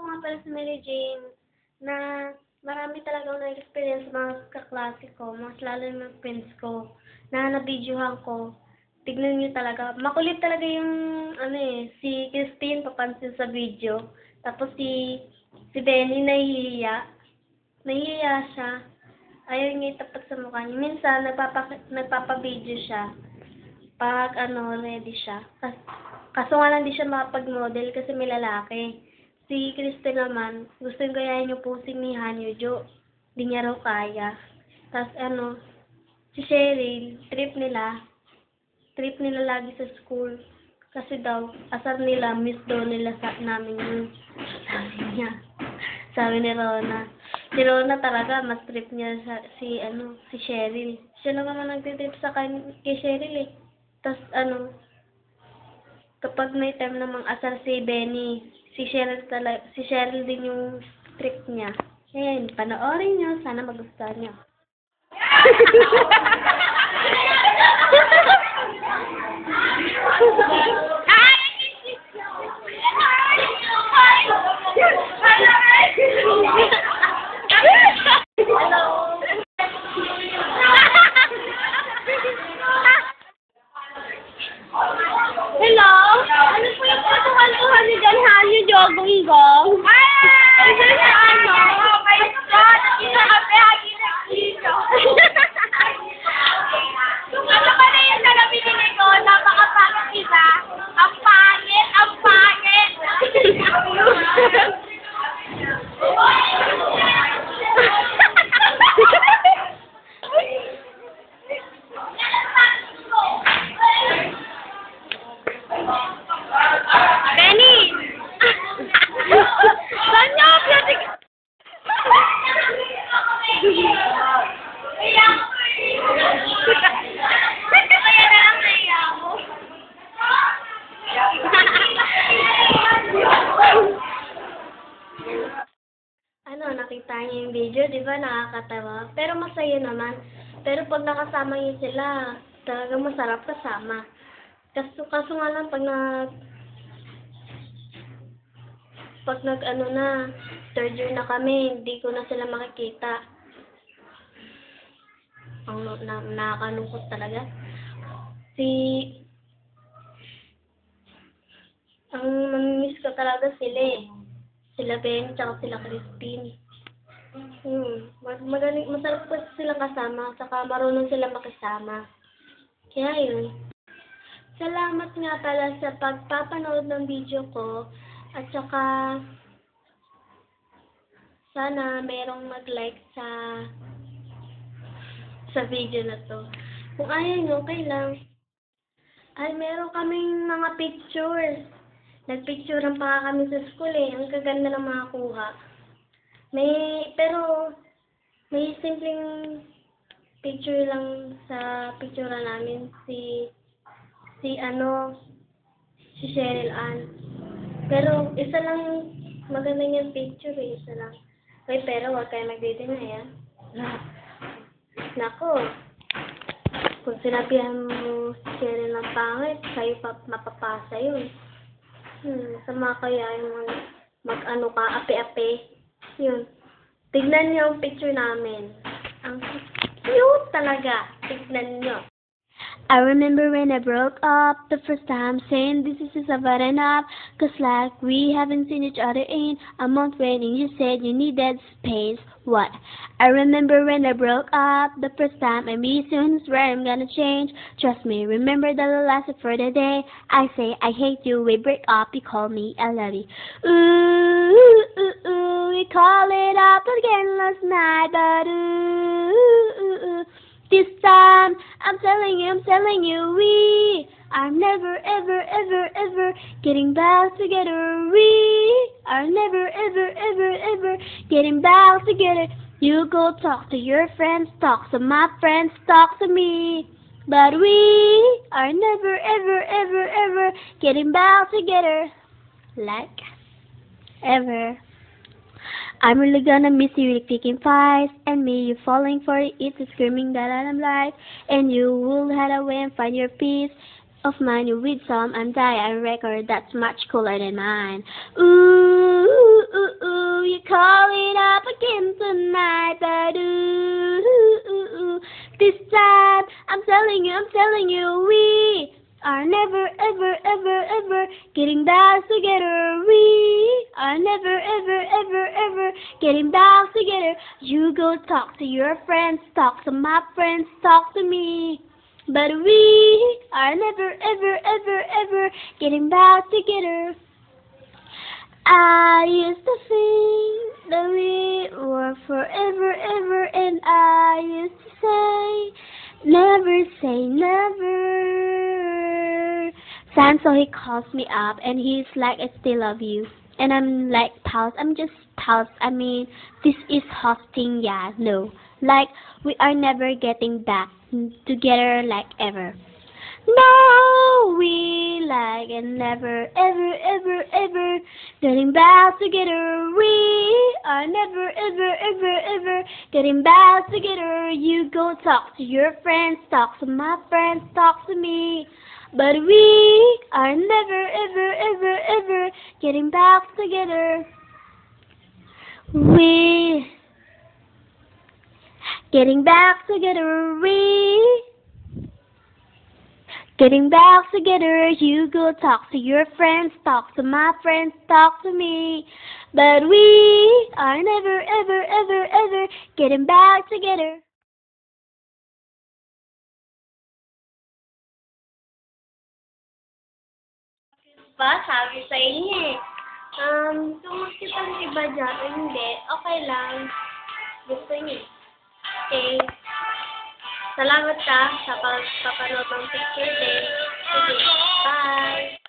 nga pala si Mary Jane na marami talagang na-experience mga kaklase ko, mas lalo yung mga friends ko, na nabidyohan ko. Tignan niyo talaga. Makulit talaga yung, si Christine papansin sa video. Tapos si Benny nahihiya. Nahihiya siya. Ayaw niya itapat sa mukha niya. Minsan, nagpapa-video siya. Pag, ready siya. Kaso nga lang di siya makapag-model kasi may lalaki. Si Christine naman, gusto yung gayahin yung posing ni Hanyo Jo. Di niya raw kaya. Tapos si Cheryl, trip nila lagi sa school. Kasi daw, asar nila, miss daw nila namin yun. Sabi niya. Sabi ni Rona. Si Rona talaga, mas trip niya si Cheryl. Siya lang naman nagtitrip kay Cheryl eh. Tapos kapag may time namang asar si Benny, si Cheryl din yung trip niya. Ayan, panoorin niyo. Sana magustuhan niyo. Hello? Ano po yung katukan-tukan ni John Hanyo Jogong-gong? Ay! Ano sa ano? Oh my God! Nakita kami hagi ng dito. Ano ba na yung nalabili ko? Napakapangit kita. Ang pangit! Ang pangit! Benny! Saan niyo ako pinatik? Kaya na lang naiya ako. Nakita niyo yung video, di ba? Nakakatawa. Pero masaya naman. Pero pag nakasama niyo sila, talaga masarap kasama. Kaso nga lang, pag third year na kami, hindi ko na sila makikita. Nakakalungkot talaga. Ang mamimiss ko talaga sila eh. Sila Ben, tsaka sila Christine. Masarap pa sila kasama, saka marunong sila makisama. Kaya yun. Salamat nga pala sa pagpapanood ng video ko. At saka, sana merong mag-like sa video na to. Kung ayaw nyo, okay lang. Ay, meron kaming mga pictures. Nagpicturean pa kami sa school eh. Ang gaganda ng mga kuha. Pero, may simpleng picture lang sa picture namin. Si Cheryl Ann. Pero, isa lang maganda niyang picture eh. Isa lang. Okay, pero huwag kayo magdidinay ah. Nako. Kung sinabihan mo si Cheryl ng pangit, sa'yo mapapasa yun. Sama kaya yung ape-ape. Yun. Tignan niyo ang picture namin. Ang cute talaga. Tignan niyo. I remember when I broke up the first time, saying this is just about enough, 'cause like we haven't seen each other in a month when you said you needed space. What? I remember when I broke up the first time, I miss you and swear I'm gonna change. Trust me, remember that will last for the day. I say I hate you, we break up, you call me I love you. Ooh, ooh, ooh, we call it up again last night, but ooh, ooh, ooh. This time, I'm telling you, we are never, ever, ever, ever getting back together. We are never, ever, ever, ever getting back together. You go talk to your friends, talk to my friends, talk to me. But we are never, ever, ever, ever getting back together. Like, ever. I'm really gonna miss you, like taking fights, and me, you falling for it, screaming that I'm life, and you will head away and find your peace of mind with some and die a record that's much cooler than mine. Ooh, ooh, tonight, but this time, I'm telling you, we are never, ever, ever, ever getting back together. We are never, ever, ever, ever getting back together. You go talk to your friends, talk to my friends, talk to me. But we are never, ever, ever, ever getting back together. I used to think that we were forever, ever, and I used to say never. So he calls me up, and he's like, I still love you. And I'm like, pause. I'm just pause. I mean, this is hosting, yeah, no. Like, we are never getting back together like ever. No, we like and never, ever, ever, ever getting back together. We are never, ever, ever, ever getting back together. You go talk to your friends, talk to my friends, talk to me. But we are never, ever, ever, ever getting back together. We getting back together. We getting back together. You go talk to your friends, talk to my friends, talk to me. But we are never, ever, ever, ever getting back together. Ba, sabi sa inyo eh. Kung makikita si ba dyan o hindi, okay lang. Gusto niyo. Okay. Salamat ka sa pagpapanood ng picture day. Sige, bye!